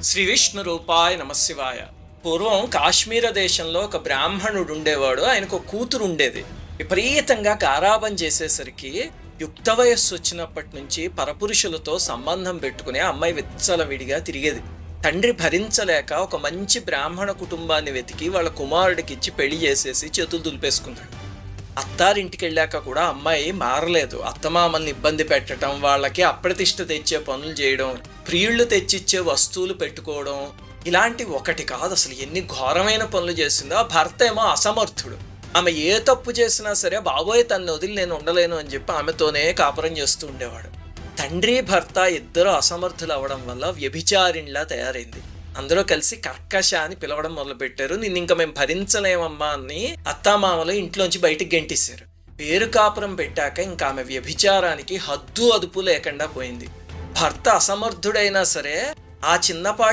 శ్రీ విష్ణు రూపాయ నమశివాయ. పూర్వం కాశ్మీర దేశంలో ఒక బ్రాహ్మణుడు ఉండేవాడు. ఆయనకు ఒక కూతురు ఉండేది. విపరీతంగా గారాబం చేసేసరికి యుక్త వయస్సు వచ్చినప్పటి నుంచి పరపురుషులతో సంబంధం పెట్టుకునే అమ్మాయి విచ్చలవిడిగా తిరిగేది. తండ్రి భరించలేక ఒక మంచి బ్రాహ్మణ కుటుంబాన్ని వెతికి వాళ్ళ కుమారుడికి ఇచ్చి పెళ్లి చేసేసి చేతులు దులిపేసుకున్నాడు. అత్తారింటికి వెళ్ళాక కూడా అమ్మాయి మారలేదు. అత్తమామల్ని ఇబ్బంది పెట్టడం, వాళ్ళకి అప్రతిష్ట తెచ్చే పనులు చేయడం, ప్రియుళ్ళు తెచ్చిచ్చే వస్తువులు పెట్టుకోవడం, ఇలాంటి ఒకటి కాదు అసలు ఎన్ని ఘోరమైన పనులు చేసిందో. ఆ భర్త ఏమో అసమర్థుడు. ఆమె ఏ తప్పు చేసినా సరే బాబోయ్ తన్ని వదిలి నేను ఉండలేను అని చెప్పి ఆమెతోనే కాపురం చేస్తూ ఉండేవాడు. తండ్రి భర్త ఇద్దరు అసమర్థులు అవ్వడం వల్ల వ్యభిచారిణిలా తయారైంది. అందరూ కలిసి కర్కశ అని పిలవడం మొదలుపెట్టారు. నిన్ను ఇంకా మేము భరించలేమమ్మా అని అత్తామామలు ఇంట్లోంచి బయటికి గెంటేశారు. పేరు కాపురం పెట్టాక ఇంకా ఆమె వ్యభిచారానికి హద్దు అదుపు లేకుండా పోయింది. భర్త అసమర్థుడైనా సరే ఆ చిన్నపాటి